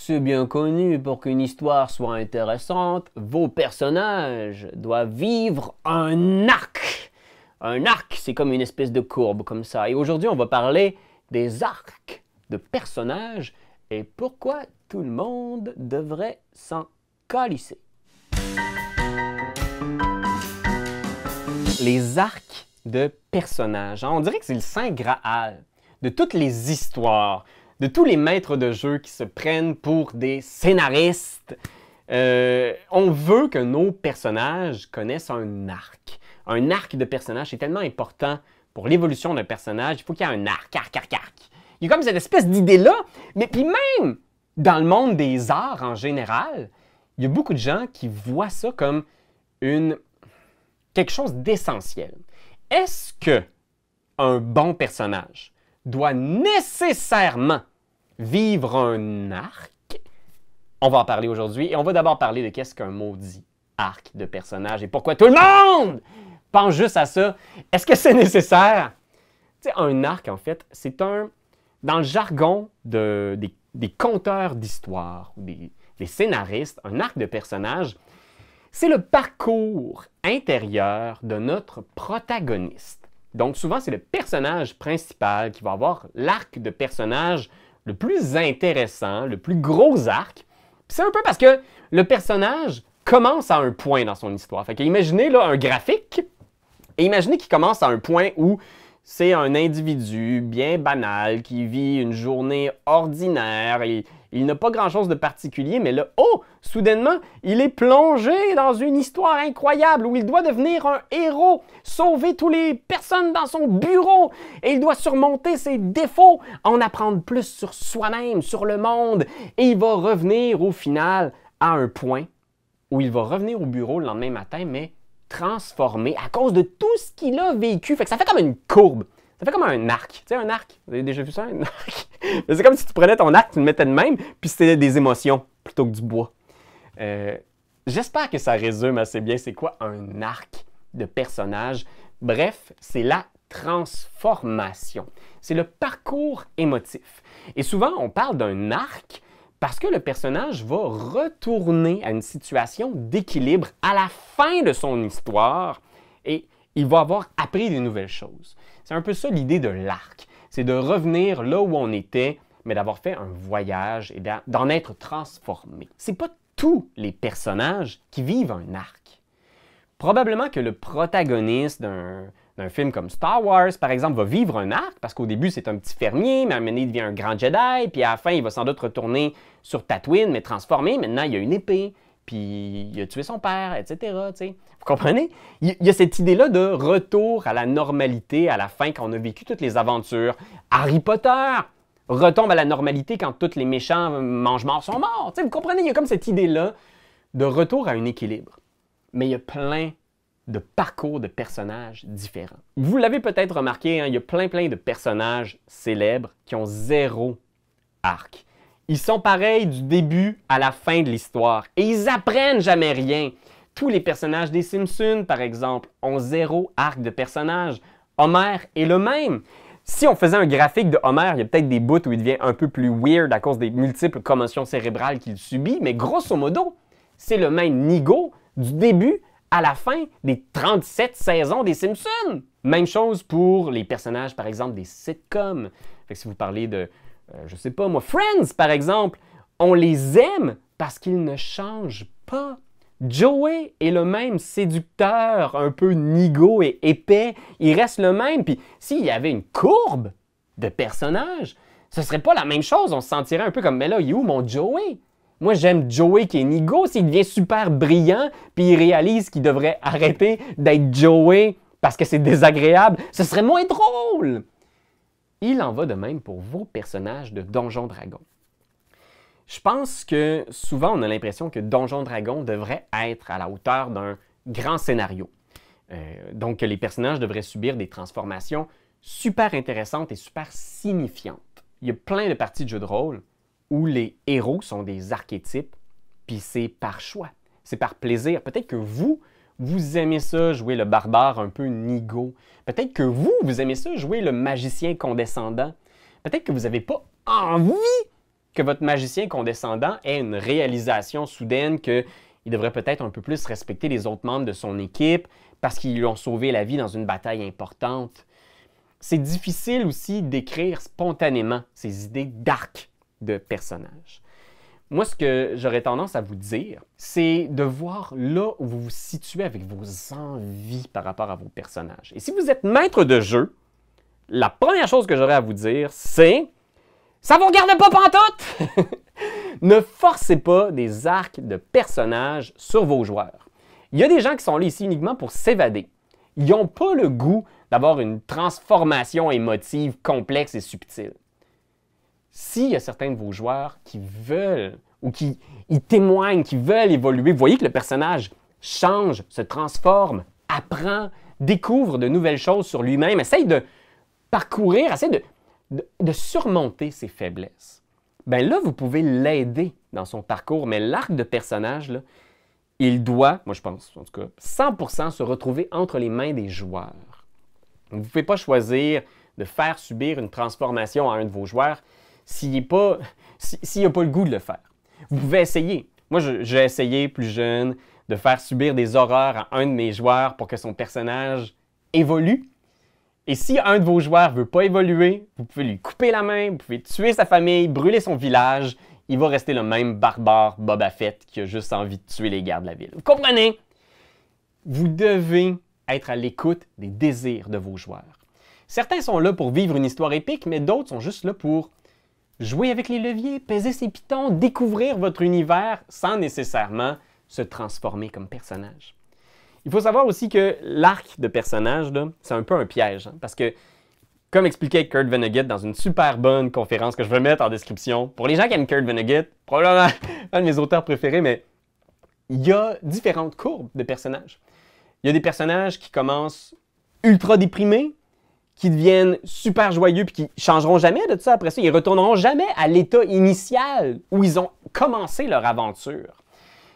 C'est bien connu, pour qu'une histoire soit intéressante, vos personnages doivent vivre un arc. Un arc, c'est comme une espèce de courbe comme ça. Et aujourd'hui, on va parler des arcs de personnages et pourquoi tout le monde devrait s'en calisser. Les arcs de personnages. On dirait que c'est le saint graal de toutes les histoires, de tous les maîtres de jeu qui se prennent pour des scénaristes. On veut que nos personnages connaissent un arc. Un arc de personnage, c'est tellement important pour l'évolution d'un personnage. Il faut qu'il y ait un arc. Il y a comme cette espèce d'idée-là. Mais puis même dans le monde des arts en général, il y a beaucoup de gens qui voient ça comme quelque chose d'essentiel. Est-ce que un bon personnage doit nécessairement vivre un arc? On va en parler aujourd'hui et on va d'abord parler de qu'est-ce qu'un maudit arc de personnage et pourquoi tout le monde pense juste à ça. Est-ce que c'est nécessaire? Tu sais, un arc, en fait, c'est dans le jargon des conteurs d'histoire ou des scénaristes, un arc de personnage, c'est le parcours intérieur de notre protagoniste. Donc souvent, c'est le personnage principal qui va avoir l'arc de personnage le plus intéressant, le plus gros arc. C'est un peu parce que le personnage commence à un point dans son histoire. Fait que imaginez là, un graphique, et imaginez qu'il commence à un point où c'est un individu bien banal qui vit une journée ordinaire et il n'a pas grand-chose de particulier, mais là, soudainement, il est plongé dans une histoire incroyable où il doit devenir un héros, sauver toutes les personnes dans son bureau et il doit surmonter ses défauts, en apprendre plus sur soi-même, sur le monde et il va revenir au final à un point où il va revenir au bureau le lendemain matin, mais transformé à cause de tout ce qu'il a vécu. Fait que ça fait comme une courbe. Ça fait comme un arc. Tu sais, un arc? Vous avez déjà vu ça, un arc? C'est comme si tu prenais ton arc, tu le mettais de même, puis c'était des émotions plutôt que du bois. J'espère que ça résume assez bien c'est quoi un arc de personnage. Bref, c'est la transformation. C'est le parcours émotif. Et souvent, on parle d'un arc parce que le personnage va retourner à une situation d'équilibre à la fin de son histoire et il va avoir appris des nouvelles choses. C'est un peu ça l'idée de l'arc. C'est de revenir là où on était, mais d'avoir fait un voyage et d'en être transformé. C'est pas tous les personnages qui vivent un arc. Probablement que le protagoniste d'un film comme Star Wars, par exemple, va vivre un arc, parce qu'au début, c'est un petit fermier, mais à un moment donné, il devient un grand Jedi, puis à la fin, il va sans doute retourner sur Tatooine, mais transformé. Maintenant, il a une épée, puis il a tué son père, etc. T'sais. Vous comprenez? Il y a cette idée-là de retour à la normalité à la fin, quand on a vécu toutes les aventures. Harry Potter retombe à la normalité quand tous les méchants mange-morts sont morts. T'sais, vous comprenez? Il y a comme cette idée-là de retour à un équilibre. Mais il y a plein de parcours de personnages différents. Vous l'avez peut-être remarqué, hein, il y a plein de personnages célèbres qui ont zéro arc. Ils sont pareils du début à la fin de l'histoire et ils apprennent jamais rien. Tous les personnages des Simpsons, par exemple, ont zéro arc de personnage. Homer est le même. Si on faisait un graphique de Homer, il y a peut-être des bouts où il devient un peu plus weird à cause des multiples commotions cérébrales qu'il subit, mais grosso modo, c'est le même Nigo du début à la fin des 37 saisons des Simpsons. Même chose pour les personnages, par exemple, des sitcoms. Fait que si vous parlez de, je sais pas moi, Friends, par exemple, on les aime parce qu'ils ne changent pas. Joey est le même séducteur, un peu nigo et épais. Il reste le même. Puis s'il y avait une courbe de personnages, ce serait pas la même chose. On se sentirait un peu comme, mais là, il est où mon Joey? Moi, j'aime Joey qui est nigo. S'il devient super brillant, puis il réalise qu'il devrait arrêter d'être Joey parce que c'est désagréable, ce serait moins drôle. Il en va de même pour vos personnages de Donjons Dragons. Je pense que souvent, on a l'impression que Donjons Dragons devrait être à la hauteur d'un grand scénario. Donc, que les personnages devraient subir des transformations super intéressantes et super signifiantes. Il y a plein de parties de jeux de rôle où les héros sont des archétypes, puis c'est par choix, c'est par plaisir. Peut-être que vous aimez ça, jouer le barbare un peu nigo. Peut-être que vous aimez ça, jouer le magicien condescendant. Peut-être que vous n'avez pas envie que votre magicien condescendant ait une réalisation soudaine qu'il devrait peut-être un peu plus respecter les autres membres de son équipe parce qu'ils lui ont sauvé la vie dans une bataille importante. C'est difficile aussi d'écrire spontanément ces idées d'arc de personnages. Moi, ce que j'aurais tendance à vous dire, c'est de voir là où vous vous situez avec vos envies par rapport à vos personnages. Et si vous êtes maître de jeu, la première chose que j'aurais à vous dire, c'est « ça vous regarde pas pantoute! » Ne forcez pas des arcs de personnages sur vos joueurs. Il y a des gens qui sont là ici uniquement pour s'évader. Ils n'ont pas le goût d'avoir une transformation émotive complexe et subtile. S'il y a certains de vos joueurs qui veulent ou qui témoignent, qui veulent évoluer, vous voyez que le personnage change, se transforme, apprend, découvre de nouvelles choses sur lui-même, essaye de parcourir, essaye de surmonter ses faiblesses. Bien là, vous pouvez l'aider dans son parcours, mais l'arc de personnage, là, il doit, moi je pense en tout cas, 100% se retrouver entre les mains des joueurs. Vous ne pouvez pas choisir de faire subir une transformation à un de vos joueurs s'il n'a pas le goût de le faire. Vous pouvez essayer. Moi, j'ai essayé plus jeune de faire subir des horreurs à un de mes joueurs pour que son personnage évolue. Et si un de vos joueurs ne veut pas évoluer, vous pouvez lui couper la main, vous pouvez tuer sa famille, brûler son village. Il va rester le même barbare Boba Fett qui a juste envie de tuer les gardes de la ville. Vous comprenez? Vous devez être à l'écoute des désirs de vos joueurs. Certains sont là pour vivre une histoire épique, mais d'autres sont juste là pour jouer avec les leviers, peser ses pitons, découvrir votre univers sans nécessairement se transformer comme personnage. Il faut savoir aussi que l'arc de personnage, c'est un peu un piège, hein, parce que, comme expliquait Kurt Vonnegut dans une super bonne conférence que je vais mettre en description, pour les gens qui aiment Kurt Vonnegut, probablement un de mes auteurs préférés, mais il y a différentes courbes de personnages. Il y a des personnages qui commencent ultra déprimés, qui deviennent super joyeux puis qui changeront jamais de ça après ça. Ils retourneront jamais à l'état initial où ils ont commencé leur aventure.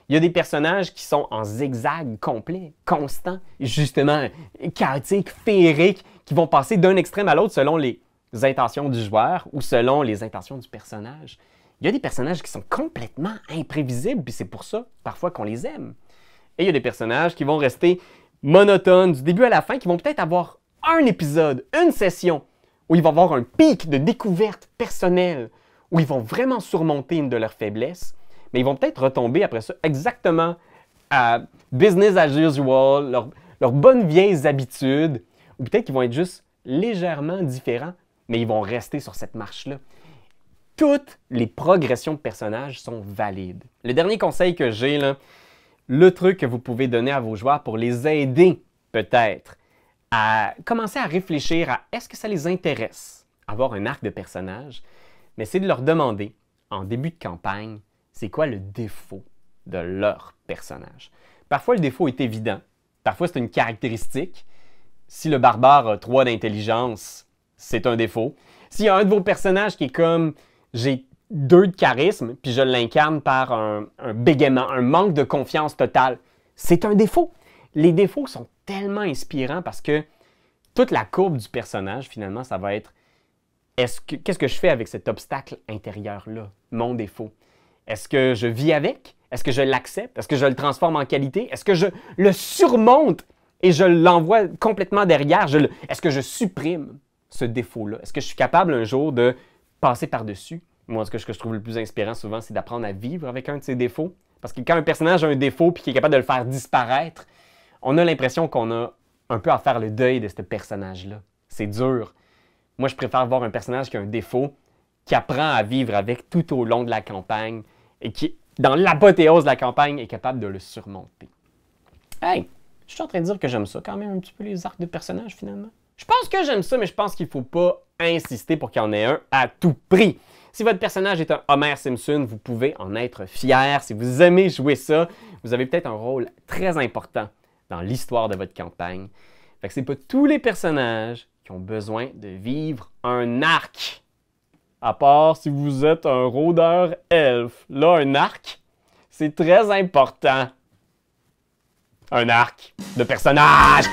Il y a des personnages qui sont en zigzag complet, constant, justement chaotique, féerique, qui vont passer d'un extrême à l'autre selon les intentions du joueur ou selon les intentions du personnage. Il y a des personnages qui sont complètement imprévisibles, puis c'est pour ça, parfois, qu'on les aime. Et il y a des personnages qui vont rester monotones du début à la fin, qui vont peut-être avoir un épisode, une session, où ils vont avoir un pic de découverte personnelle, où ils vont vraiment surmonter une de leurs faiblesses, mais ils vont peut-être retomber après ça exactement à business as usual, leurs bonnes vieilles habitudes, ou peut-être qu'ils vont être juste légèrement différents, mais ils vont rester sur cette marche-là. Toutes les progressions de personnages sont valides. Le dernier conseil que j'ai, là, le truc que vous pouvez donner à vos joueurs pour les aider, peut-être, à commencer à réfléchir à est-ce que ça les intéresse, avoir un arc de personnage, mais c'est de leur demander, en début de campagne, c'est quoi le défaut de leur personnage. Parfois, le défaut est évident. Parfois, c'est une caractéristique. Si le barbare a 3 d'intelligence, c'est un défaut. S'il y a un de vos personnages qui est comme « j'ai 2 de charisme, puis je l'incarne par un bégaiement, un manque de confiance totale », c'est un défaut. Les défauts sont tellement inspirants parce que toute la courbe du personnage, finalement, ça va être qu'est-ce que je fais avec cet obstacle intérieur-là, mon défaut? Est-ce que je vis avec? Est-ce que je l'accepte? Est-ce que je le transforme en qualité? Est-ce que je le surmonte et je l'envoie complètement derrière? Est-ce que je supprime ce défaut-là? Est-ce que je suis capable un jour de passer par-dessus? Moi, ce que je trouve le plus inspirant souvent, c'est d'apprendre à vivre avec un de ses défauts. Parce que quand un personnage a un défaut et qu'il est capable de le faire disparaître, on a l'impression qu'on a un peu à faire le deuil de ce personnage-là. C'est dur. Moi, je préfère voir un personnage qui a un défaut, qui apprend à vivre avec tout au long de la campagne et qui, dans l'apothéose de la campagne, est capable de le surmonter. Hey, je suis en train de dire que j'aime ça quand même un petit peu les arcs de personnages finalement. Je pense que j'aime ça, mais je pense qu'il ne faut pas insister pour qu'il y en ait un à tout prix. Si votre personnage est un Homer Simpson, vous pouvez en être fier. Si vous aimez jouer ça, vous avez peut-être un rôle très important dans l'histoire de votre campagne. Fait que c'est pas tous les personnages qui ont besoin de vivre un arc. À part si vous êtes un rôdeur elfe. Là, un arc, c'est très important. Un arc de personnage!